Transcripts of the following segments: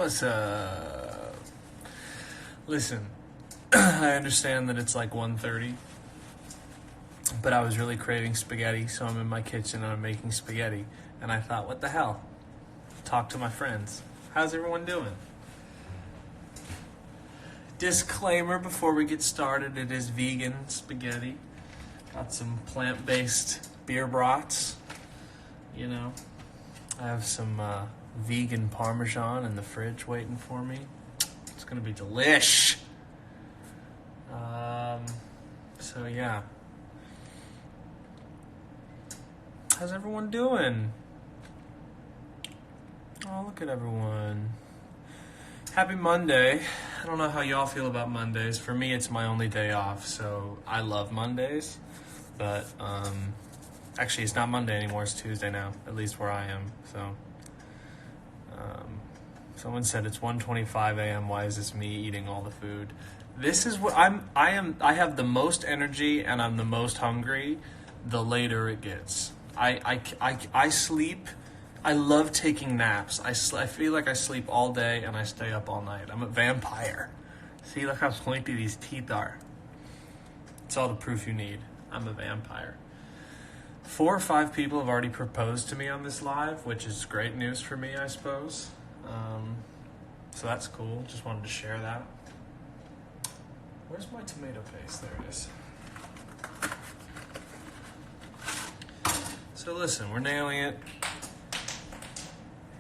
What's up? Listen, I understand that it's like 1:30, but I was really craving spaghetti, so I'm in my kitchen and I'm making spaghetti. And I thought, what the hell? Talk to my friends. How's everyone doing? Disclaimer before we get started, it is vegan spaghetti. Got some plant-based beer brats. You know, I have some vegan Parmesan in the fridge waiting for me. It's gonna be delish. So yeah. How's everyone doing? Oh, look at everyone. Happy Monday. I don't know how y'all feel about Mondays. For me, it's my only day off, so I love Mondays. But, actually, it's not Monday anymore. It's Tuesday now, at least where I am. So, someone said it's 1:25 a.m. Why is this me eating all the food? This is what I have the most energy and I'm the most hungry the later it gets. I sleep. I love taking naps. I feel like I sleep all day and I stay up all night. I'm a vampire. See, look how pointy these teeth are. It's all the proof you need. I'm a vampire. 4 or 5 people have already proposed to me on this live, which is great news for me, I suppose. So that's cool. Just wanted to share that. Where's my tomato paste? There it is. So listen, we're nailing it.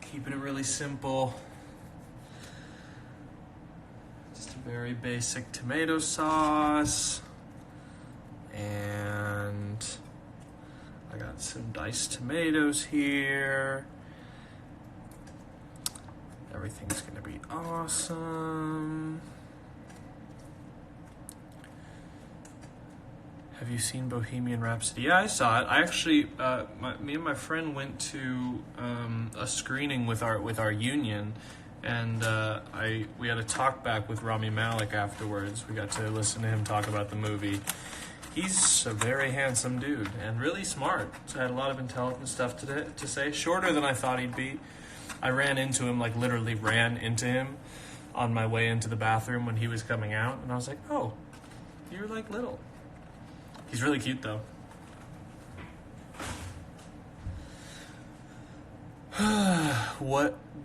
Keeping it really simple. Just a very basic tomato sauce. And I got some diced tomatoes here. Everything's gonna be awesome. Have you seen Bohemian Rhapsody? Yeah, I saw it. I actually, me and my friend went to a screening with our union, and we had a talk back with Rami Malek afterwards. We got to listen to him talk about the movie. He's a very handsome dude and really smart. So I had a lot of intelligent stuff to say. Shorter than I thought he'd be. I ran into him, like literally ran into him on my way into the bathroom when he was coming out, and I was like, "Oh, you're like little." He's really cute, though.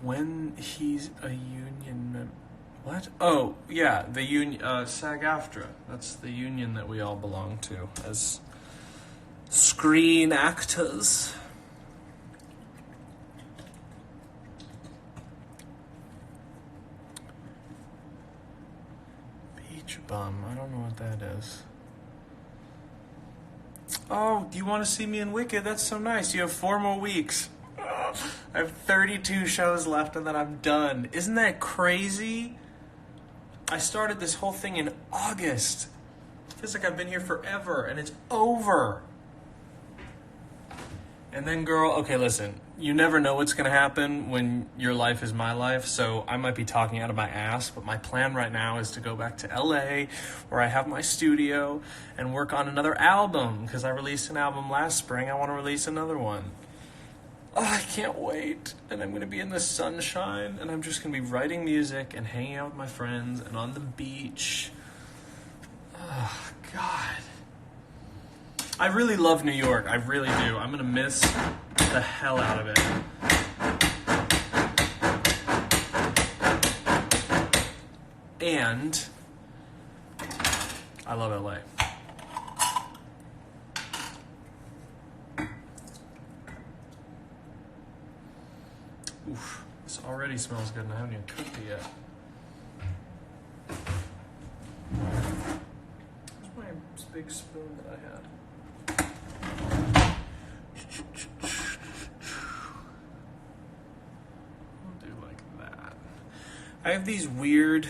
When he's a union member? What? Oh, yeah, the union, SAG-AFTRA. That's the union that we all belong to as screen actors. Beach bum, I don't know what that is. Oh, do you want to see me in Wicked? That's so nice. You have 4 more weeks. I have 32 shows left and then I'm done. Isn't that crazy? I started this whole thing in August. It feels like I've been here forever and it's over. And then, girl, okay, listen. You never know what's going to happen when your life is my life, so I might be talking out of my ass, but my plan right now is to go back to LA, where I have my studio, and work on another album, because I released an album last spring. I want to release another one. Oh, I can't wait. And I'm going to be in the sunshine, and I'm just going to be writing music and hanging out with my friends and on the beach. Oh, God. I really love New York. I really do. I'm going to miss the hell out of it. And I love LA. Oof, this already smells good and I haven't even cooked it yet. Where's my big spoon that I had? I have these weird,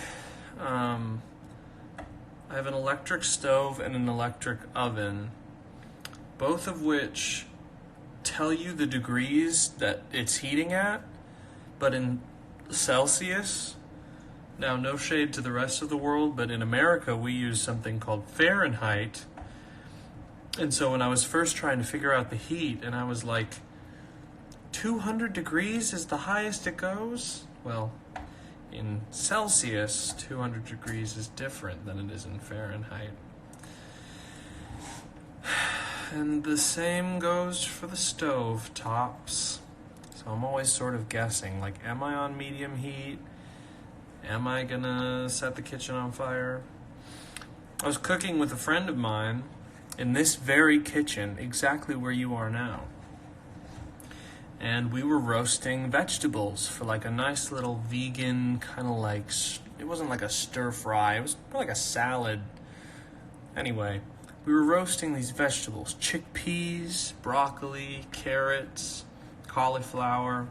I have an electric stove and an electric oven, both of which tell you the degrees that it's heating at, but in Celsius. Now, no shade to the rest of the world, but in America we use something called Fahrenheit. And so when I was first trying to figure out the heat, and I was like, 200 degrees is the highest it goes? Well, In Celsius, 200 degrees is different than it is in Fahrenheit. And the same goes for the stove tops. So I'm always sort of guessing, like, am I on medium heat? Am I gonna set the kitchen on fire? I was cooking with a friend of mine in this very kitchen, exactly where you are now. And we were roasting vegetables for like a nice little vegan kind of like, it wasn't like a stir fry, it was more like a salad. Anyway, we were roasting these vegetables, chickpeas, broccoli, carrots, cauliflower.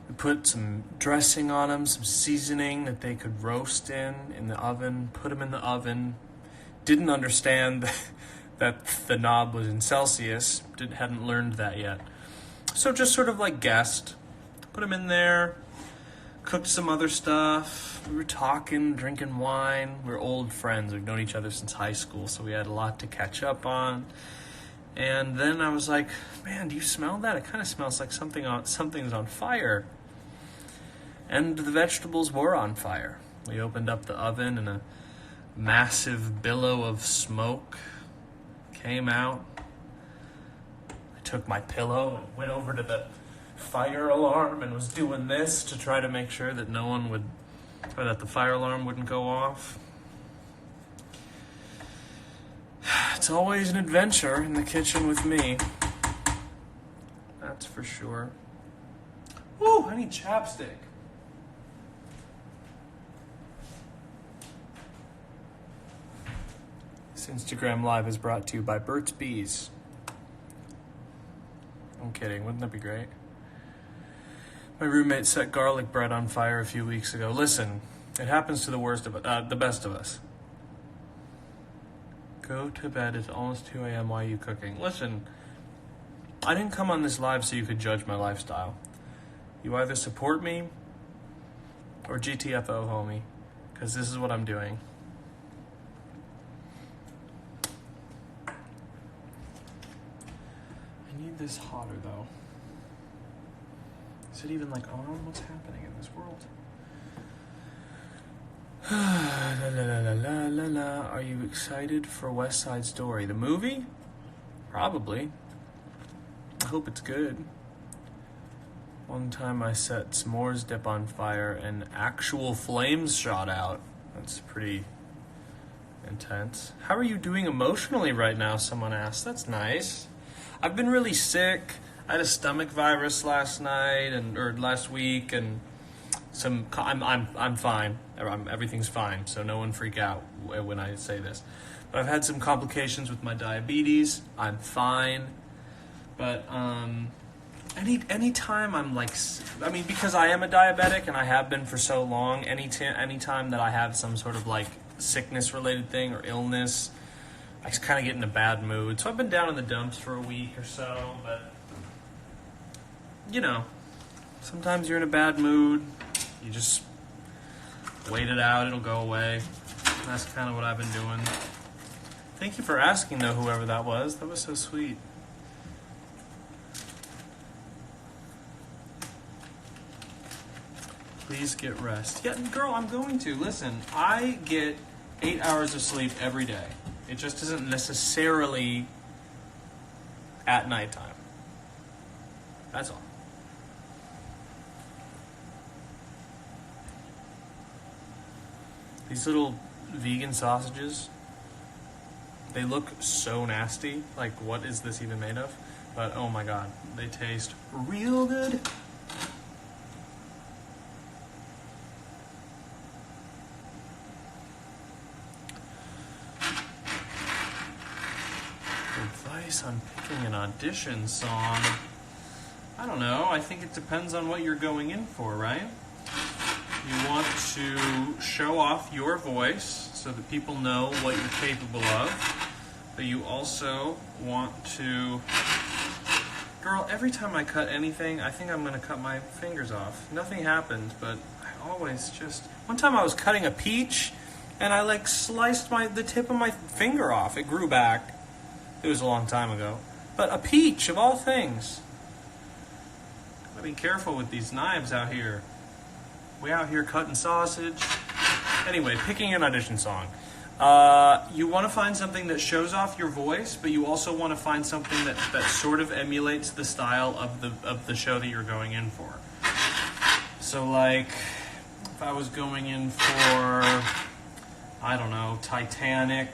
We put some dressing on them, some seasoning that they could roast in the oven, put them in the oven. Didn't understand that the knob was in Celsius, hadn't learned that yet. So just sort of like guessed, put them in there, cooked some other stuff. We were talking, drinking wine. We're old friends. We've known each other since high school, so we had a lot to catch up on. And then I was like, man, do you smell that? It kind of smells like something's on fire. And the vegetables were on fire. We opened up the oven and a massive billow of smoke came out. I took my pillow and went over to the fire alarm and was doing this to try to make sure that that the fire alarm wouldn't go off. It's always an adventure in the kitchen with me. That's for sure. Woo, I need chapstick. This Instagram Live is brought to you by Burt's Bees. I'm kidding, wouldn't that be great? My roommate set garlic bread on fire a few weeks ago. Listen, it happens to the best of us. Go to bed, it's almost 2 a.m. Why are you cooking? Listen, I didn't come on this live so you could judge my lifestyle. You either support me or GTFO, homie, because this is what I'm doing. I need this hotter, though. Is it even like on? What's happening in this world? La, la, la, la, la, la. Are you excited for West Side Story? The movie? Probably. I hope it's good. One time I set s'mores dip on fire and actual flames shot out. That's pretty intense. How are you doing emotionally right now? Someone asked. That's nice. I've been really sick. I had a stomach virus last week, and I'm fine. Everything's fine, so no one freak out when I say this. But I've had some complications with my diabetes. I'm fine. But anytime I'm like, because I am a diabetic and I have been for so long, anytime that I have some sort of like sickness-related thing or illness, I just kind of get in a bad mood. So I've been down in the dumps for a week or so, but you know, sometimes you're in a bad mood. You just wait it out. It'll go away. And that's kind of what I've been doing. Thank you for asking, though, whoever that was. That was so sweet. Please get rest. Yeah, girl, I'm going to. Listen, I get 8 hours of sleep every day. It just isn't necessarily at nighttime. That's all. These little vegan sausages, they look so nasty. Like, what is this even made of? But, oh my god, they taste real good. Advice on picking an audition song. I don't know. I think it depends on what you're going in for, right? You want to show off your voice so that people know what you're capable of. But you also want to... Girl, every time I cut anything, I think I'm going to cut my fingers off. Nothing happened, but I always just... One time I was cutting a peach, and I like sliced the tip of my finger off. It grew back. It was a long time ago. But a peach, of all things. Gotta be careful with these knives out here. We out here cutting sausage. Anyway, picking an audition song. You want to find something that shows off your voice, but you also want to find something that sort of emulates the style of the show that you're going in for. So, like, if I was going in for, I don't know, Titanic,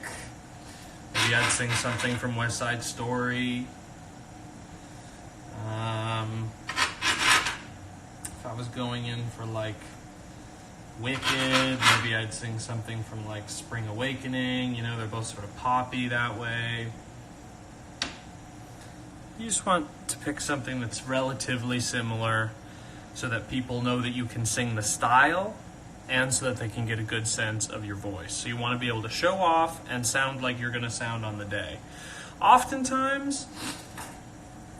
maybe I'd sing something from West Side Story. If I was going in for, like, Wicked, maybe I'd sing something from, like, Spring Awakening. You know, they're both sort of poppy that way. You just want to pick something that's relatively similar so that people know that you can sing the style and so that they can get a good sense of your voice. So you want to be able to show off and sound like you're going to sound on the day. Oftentimes,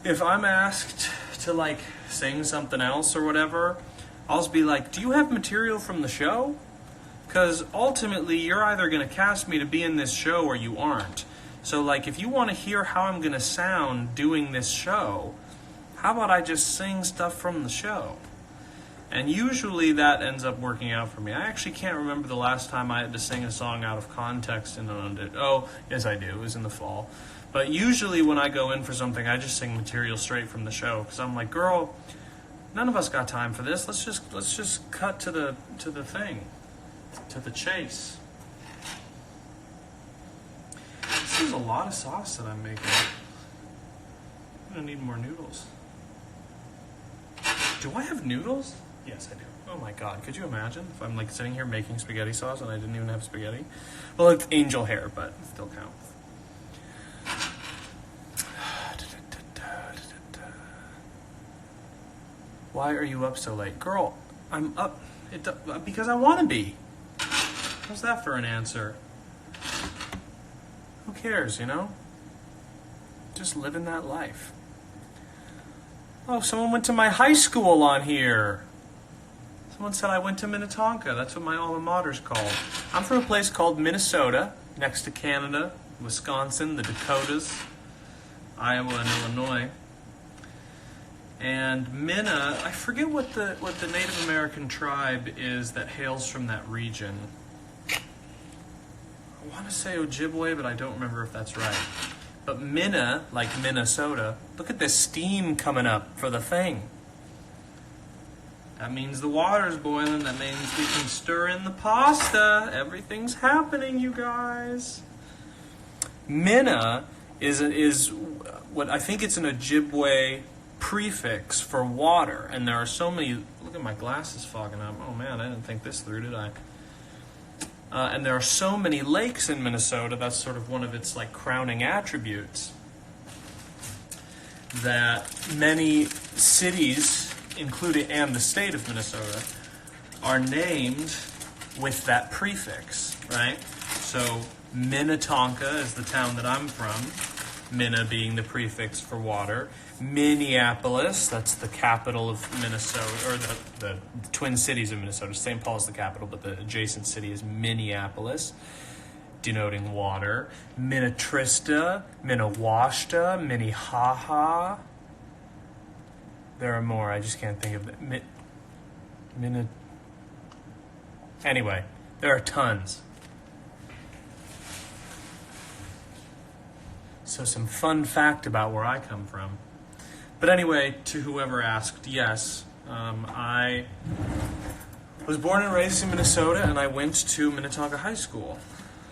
if I'm asked to, like, sing something else or whatever, I'll just be like, do you have material from the show? Because ultimately, you're either going to cast me to be in this show or you aren't. So, like, if you want to hear how I'm going to sound doing this show, how about I just sing stuff from the show? And usually that ends up working out for me. I actually can't remember the last time I had to sing a song out of context in an audition. Oh, yes I do. It was in the fall. But usually when I go in for something, I just sing material straight from the show. Because I'm like, girl, none of us got time for this. Let's just cut to the thing, to the chase. This is a lot of sauce that I'm making. I'm gonna need more noodles. Do I have noodles? Yes, I do. Oh my god, could you imagine if I'm, like, sitting here making spaghetti sauce and I didn't even have spaghetti? Well, it's angel hair, but it still counts. Why are you up so late? Girl, I'm up because I want to be. How's that for an answer? Who cares, you know? Just living that life. Oh, someone went to my high school on here. Someone said I went to Minnetonka. That's what my alma mater's called. I'm from a place called Minnesota, next to Canada, Wisconsin, the Dakotas, Iowa, and Illinois. And Minna, I forget what the Native American tribe is that hails from that region. I want to say Ojibwe, but I don't remember if that's right. But Minna, like Minnesota, look at this steam coming up for the thing. That means the water's boiling. That means we can stir in the pasta. Everything's happening, you guys. Minna is what I think it's an Ojibwe prefix for water. And there are so many... Look at my glasses fogging up. Oh man, I didn't think this through, did I? And there are so many lakes in Minnesota, that's sort of one of its, like, crowning attributes, that many cities, including and the state of Minnesota, are named with that prefix, right? So Minnetonka is the town that I'm from, Minna being the prefix for water. Minneapolis, that's the capital of Minnesota, or the Twin Cities of Minnesota. St. Paul is the capital, but the adjacent city is Minneapolis, denoting water. Minnetrista, Minnewashta, Minnehaha. There are more, I just can't think of it. Anyway, there are tons. So some fun fact about where I come from. But anyway, to whoever asked, yes, I was born and raised in Minnesota, and I went to Minnetonka High School.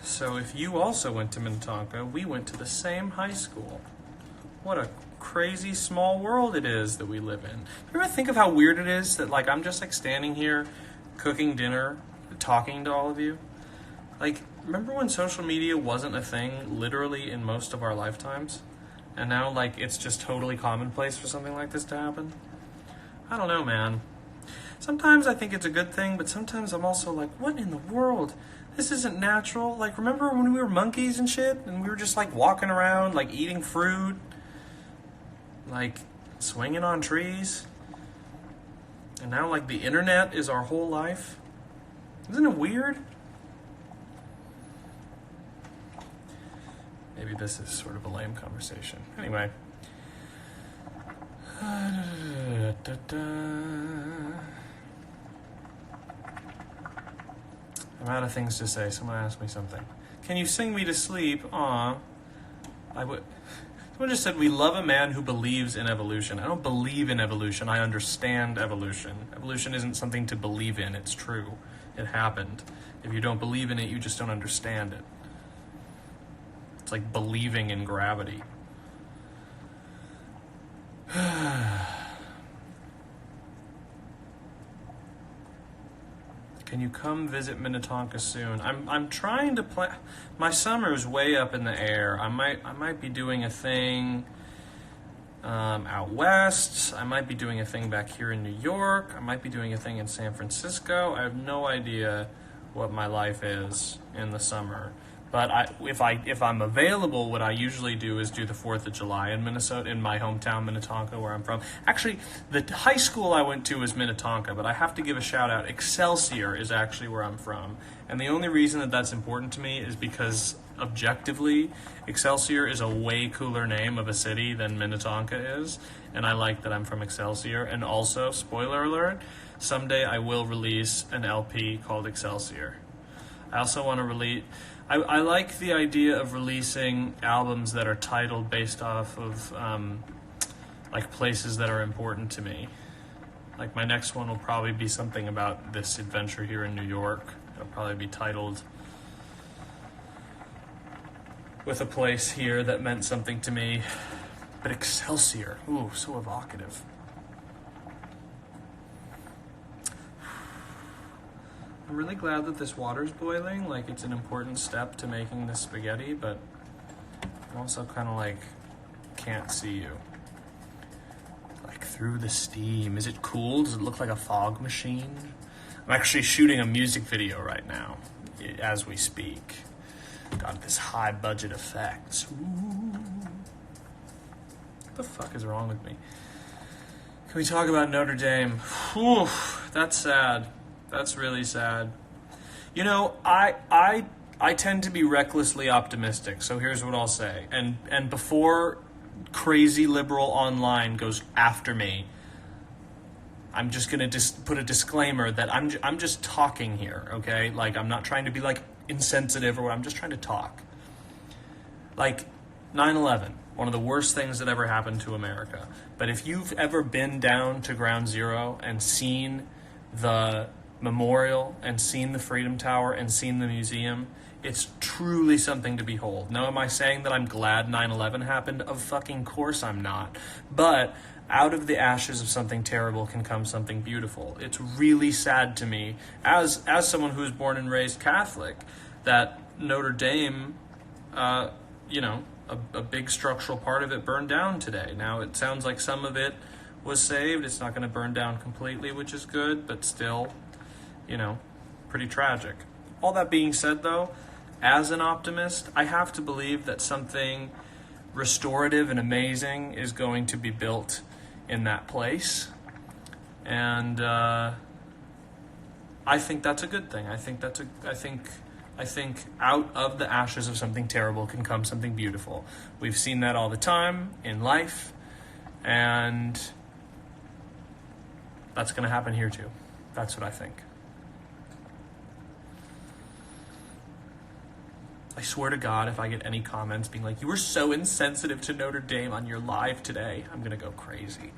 So if you also went to Minnetonka, we went to the same high school. What a crazy small world it is that we live in. You ever think of how weird it is that, like, I'm just, like, standing here cooking dinner, talking to all of you? Like, remember when social media wasn't a thing literally in most of our lifetimes? And now, like, it's just totally commonplace for something like this to happen? I don't know, man. Sometimes I think it's a good thing, but sometimes I'm also like, what in the world? This isn't natural. Like, remember when we were monkeys and shit? And we were just, like, walking around, like, eating fruit? Like, swinging on trees? And now, like, the internet is our whole life? Isn't it weird? Maybe this is sort of a lame conversation. Anyway. I'm out of things to say. Someone asked me something. Can you sing me to sleep? Aw. I would. Someone just said, we love a man who believes in evolution. I don't believe in evolution. I understand evolution. Evolution isn't something to believe in. It's true. It happened. If you don't believe in it, you just don't understand it. It's like believing in gravity. Can you come visit Minnetonka soon? I'm trying to plan. My summer is way up in the air. I might be doing a thing out west. I might be doing a thing back here in New York. I might be doing a thing in San Francisco. I have no idea what my life is in the summer. But if I'm available, what I usually do is do the 4th of July in Minnesota, in my hometown, Minnetonka, where I'm from. Actually, the high school I went to was Minnetonka, but I have to give a shout out. Excelsior is actually where I'm from. And the only reason that that's important to me is because, objectively, Excelsior is a way cooler name of a city than Minnetonka is. And I like that I'm from Excelsior. And also, spoiler alert, someday I will release an LP called Excelsior. I also want to release... I like the idea of releasing albums that are titled based off of like places that are important to me. Like my next one will probably be something about this adventure here in New York. It'll probably be titled with a place here that meant something to me. But Excelsior, ooh, so evocative. I'm really glad that this water's boiling. Like, it's an important step to making this spaghetti, but I'm also kind of like, can't see you. Like, through the steam. Is it cool? Does it look like a fog machine? I'm actually shooting a music video right now, as we speak. Got this high budget effects. Ooh. What the fuck is wrong with me? Can we talk about Notre Dame? Whew, that's sad. That's really sad. You know, I tend to be recklessly optimistic, so here's what I'll say. And before crazy liberal online goes after me, I'm just gonna put a disclaimer that I'm just talking here, okay? Like, I'm not trying to be like insensitive or what. I'm just trying to talk. Like 9/11, one of the worst things that ever happened to America. But if you've ever been down to Ground Zero and seen the memorial and seen the Freedom Tower and seen the museum, it's truly something to behold. Now, am I saying that I'm glad 9/11 happened? Of fucking course I'm not. But out of the ashes of something terrible can come something beautiful. It's really sad to me, as someone who was born and raised Catholic, that Notre Dame, you know, a big structural part of it burned down today. Now, it sounds like some of it was saved. It's not going to burn down completely, which is good, but still, you know, pretty tragic. All that being said, though, as an optimist, I have to believe that something restorative and amazing is going to be built in that place. And I think that's a good thing. I think out of the ashes of something terrible can come something beautiful. We've seen that all the time in life, and that's going to happen here too. That's what I think. I swear to God, if I get any comments being like, you were so insensitive to Notre Dame on your live today, I'm going to go crazy.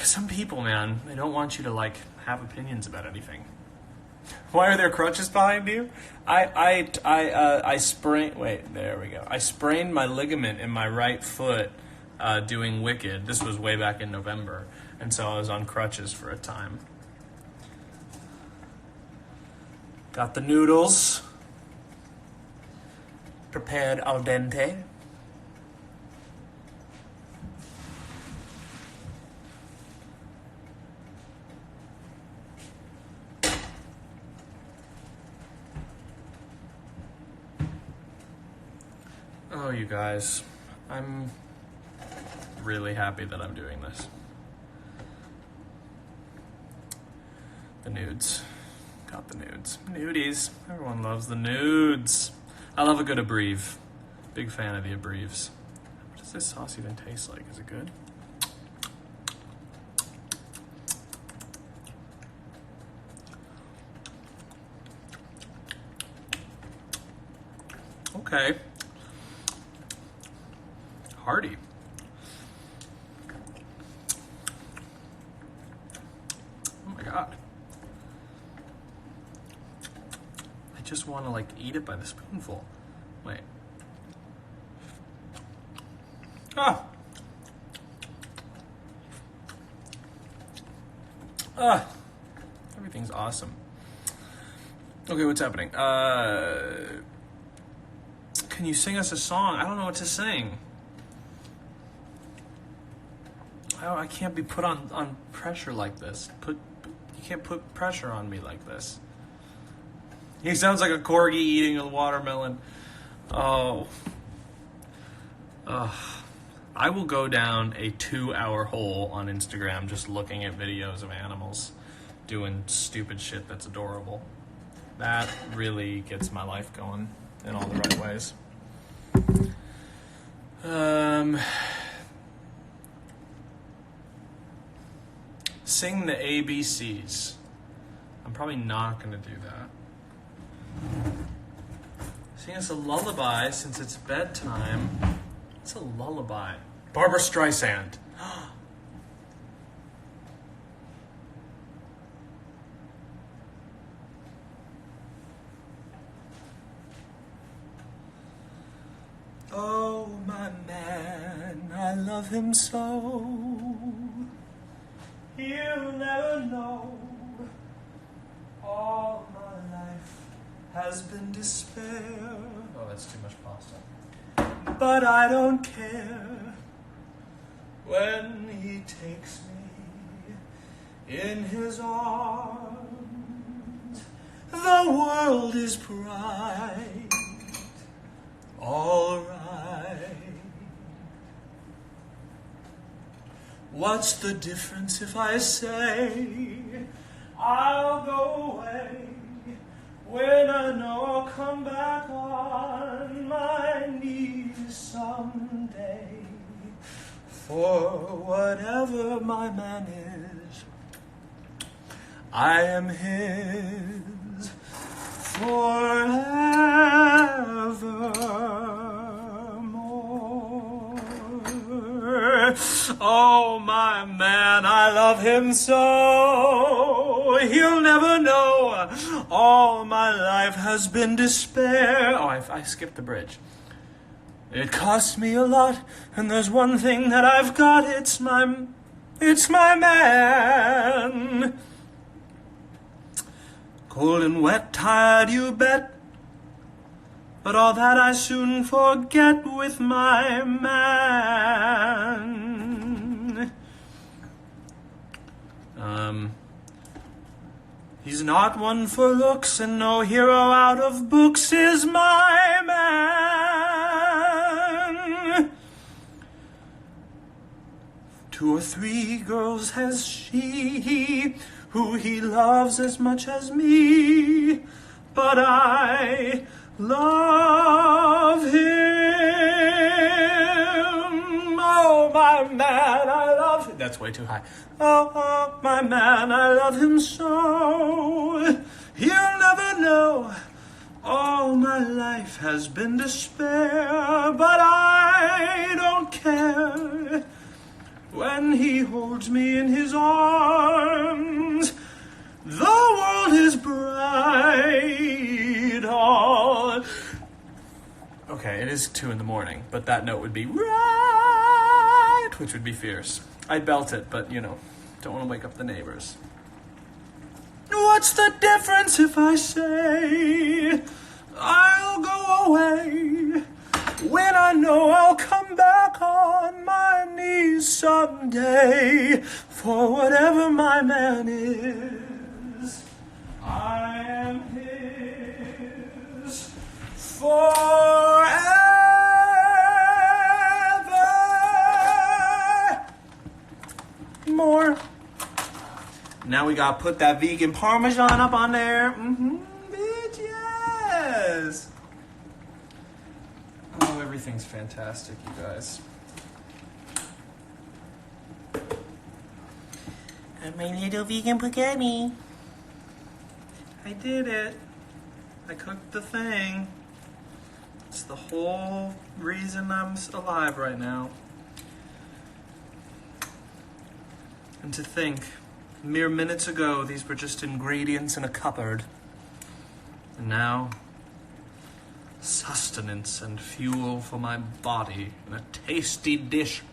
Some people, man, they don't want you to, like, have opinions about anything. Why are there crutches behind you? I sprained, wait, there we go. I sprained my ligament in my right foot doing Wicked. This was way back in November. And so I was on crutches for a time. Got the noodles prepared al dente. Oh, you guys, I'm really happy that I'm doing this. The nudes. Got the nudes. Nudies. Everyone loves the nudes. I love a good abreve. Big fan of the abreves. What does this sauce even taste like? Is it good? Okay. Hearty. Oh my god. I just want to like eat it by the spoonful. Wait. Ah. Ah. Everything's awesome. Okay, what's happening? Can you sing us a song? I don't know what to sing. I can't be put on pressure like this. You can't put pressure on me like this. He sounds like a corgi eating a watermelon. Oh. I will go down a 2-hour hole on Instagram just looking at videos of animals doing stupid shit that's adorable. That really gets my life going in all the right ways. Sing the ABCs. I'm probably not going to do that. Sing us a lullaby since it's bedtime. It's a lullaby. Barbara Streisand. Oh, my man, I love him so. He'll never know. All my life has been despair. Oh, that's too much pasta. But I don't care when he takes me in his arms. The world is bright, all right. What's the difference if I say I'll go away when I know I'll come back on my knees someday? For whatever my man is, I am his forevermore. Oh, my man, I love him so. He'll never know. All my life has been despair. Oh, I skipped the bridge. It cost me a lot, and there's one thing that I've got. It's my man. Cold and wet, tired, you bet. But all that I soon forget with my man. He's not one for looks, and no hero out of books is my man. 2 or 3 girls has she, who he loves as much as me, but I love him. Oh, my man, I love him. That's way too high. Oh, my man, I love him so. He'll never know. All my life has been despair, but I don't care. When he holds me in his arms, the world is bright. All. Okay, it is 2 a.m, but that note would be right, which would be fierce. I'd belt it, but don't want to wake up the neighbors. What's the difference if I say I'll go away when I know I'll come back on my knees someday? For whatever my man is, I am his forever. More. Now we gotta put that vegan Parmesan up on there. Bitch, yes. Oh, everything's fantastic, you guys. And my little vegan spaghetti. I did it. I cooked the thing. It's the whole reason I'm alive right now. And to think, mere minutes ago, these were just ingredients in a cupboard. And now, sustenance and fuel for my body in a tasty dish.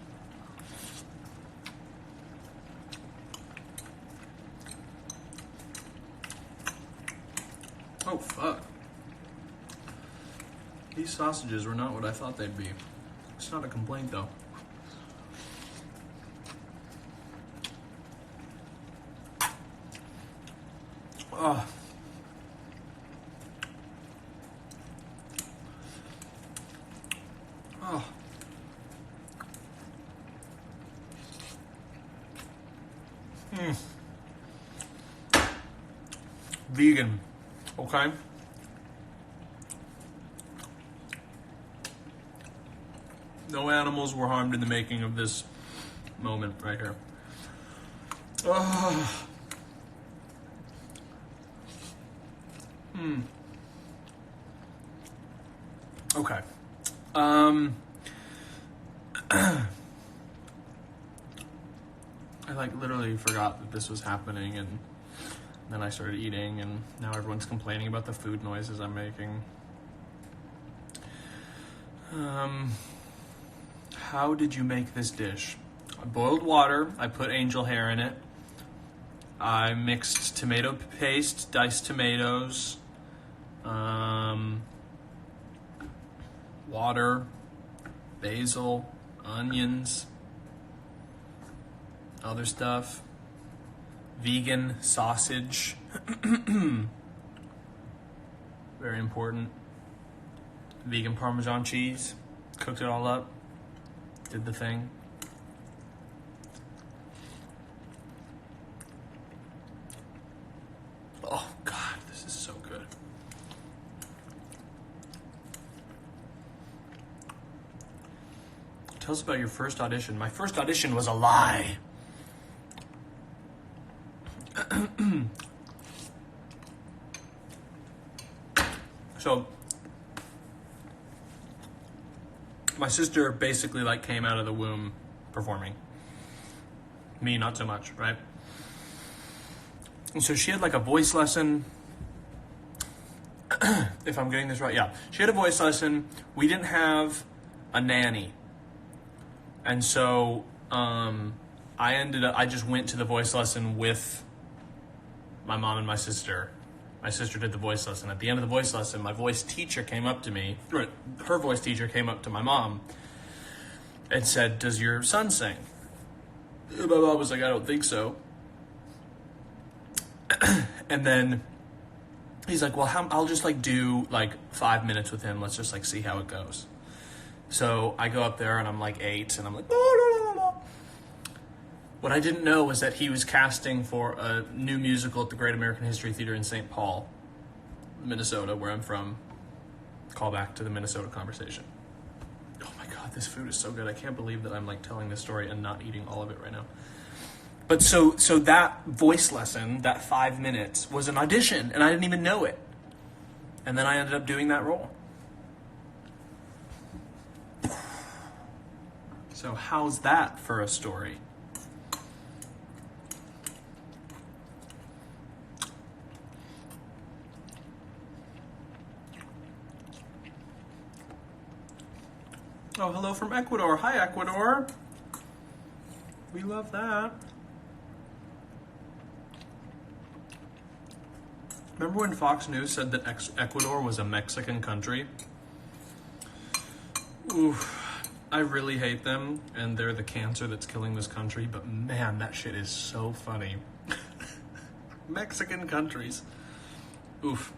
Oh, fuck. These sausages were not what I thought they'd be. It's not a complaint, though. Oh. Oh. Vegan, okay? No animals were harmed in the making of this moment right here. Oh. Okay. I like literally forgot that this was happening, and then I started eating, and now everyone's complaining about the food noises I'm making. How did you make this dish? I boiled water, I put angel hair in it, I mixed tomato paste, diced tomatoes, water, basil, onions, other stuff, vegan sausage, very important, vegan Parmesan cheese, cooked it all up, did the thing. Oh God, this is so good. Tell us about your first audition. My first audition was a lie. So, my sister basically like came out of the womb performing. Me, not so much, right? And so she had like a voice lesson. If I'm getting this right, yeah. She had a voice lesson. We didn't have a nanny. And so I just went to the voice lesson with my mom and my sister. My sister did the voice lesson. At the end of the voice lesson, my voice teacher came up to me, or her voice teacher came up to my mom and said, "Does your son sing?" My mom was like, "I don't think so." And then he's like, "Well, I'll just like do like 5 minutes with him. Let's just like see how it goes." So I go up there and I'm like 8 and I'm like, What I didn't know was that he was casting for a new musical at the Great American History Theater in St. Paul, Minnesota, where I'm from. Call back to the Minnesota conversation. Oh my God, this food is so good. I can't believe that I'm like telling this story and not eating all of it right now. But so that voice lesson, that 5 minutes, was an audition, and I didn't even know it. And then I ended up doing that role. So how's that for a story? Oh, hello from Ecuador. Hi, Ecuador. We love that. Remember when Fox News said that Ecuador was a Mexican country? Oof, I really hate them, and they're the cancer that's killing this country, but man, that shit is so funny. Mexican countries. Oof.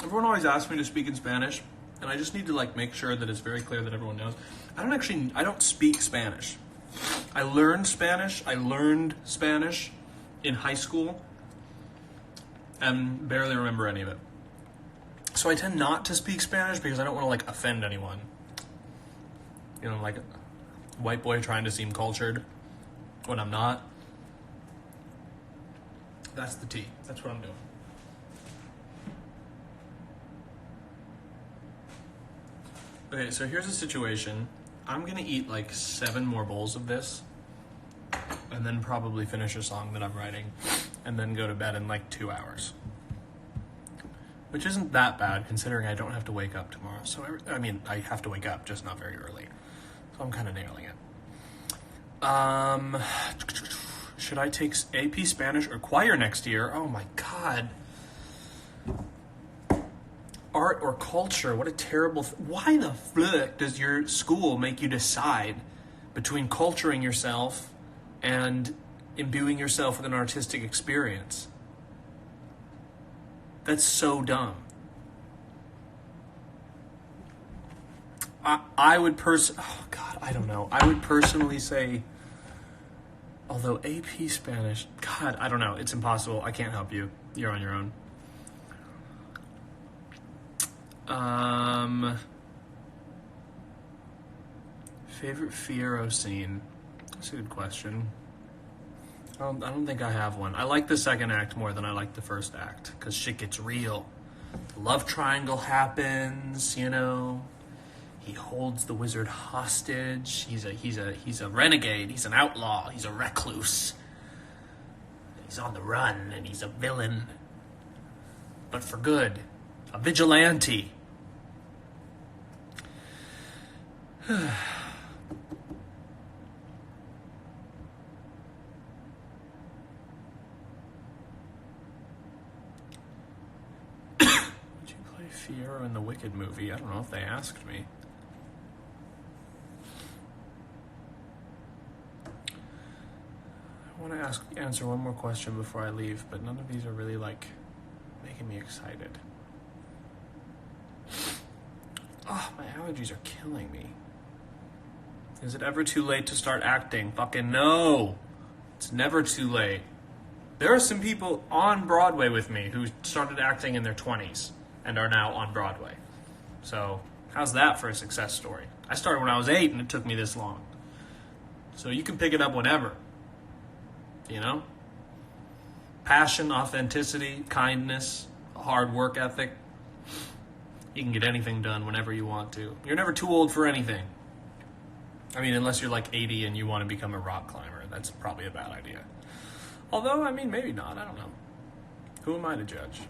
Everyone always asks me to speak in Spanish, and I just need to like make sure that it's very clear that everyone knows. I don't speak Spanish. I learned Spanish in high school and barely remember any of it. So I tend not to speak Spanish because I don't want to like offend anyone. You know, like a white boy trying to seem cultured when I'm not. That's the tea. That's what I'm doing. Okay, so here's the situation. I'm gonna eat like 7 more bowls of this, and then probably finish a song that I'm writing, and then go to bed in like 2 hours. Which isn't that bad, considering I don't have to wake up tomorrow. So, I mean, I have to wake up, just not very early. So I'm kind of nailing it. Should I take AP Spanish or choir next year? Oh my God. Art or culture, what a terrible... Why the fuck does your school make you decide between culturing yourself and imbuing yourself with an artistic experience? That's so dumb. I would oh God, I don't know. I would personally say, although AP Spanish, God, I don't know. It's impossible. I can't help you. You're on your own. Favorite Fiero scene? That's a good question. I don't think I have one. I like the second act more than I like the first act because shit gets real. The love triangle happens, you know. He holds the wizard hostage. He's a renegade. He's an outlaw. He's a recluse. He's on the run and he's a villain, but for good, a vigilante. Fiero in the Wicked movie. I don't know if they asked me. I want to answer one more question before I leave, but none of these are really like making me excited. Oh, my allergies are killing me. Is it ever too late to start acting? Fucking no. It's never too late. There are some people on Broadway with me who started acting in their 20s. And are now on Broadway. So, how's that for a success story? I started when I was 8 and it took me this long. So you can pick it up whenever. You know? Passion, authenticity, kindness, a hard work ethic. You can get anything done whenever you want to. You're never too old for anything. I mean, unless you're like 80 and you want to become a rock climber. That's probably a bad idea. Although, I mean, maybe not. I don't know. Who am I to judge?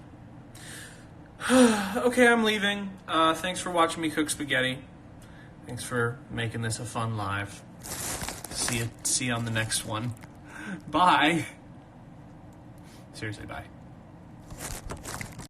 Okay, I'm leaving. Thanks for watching me cook spaghetti. Thanks for making this a fun live. See you on the next one. Bye. Seriously, bye.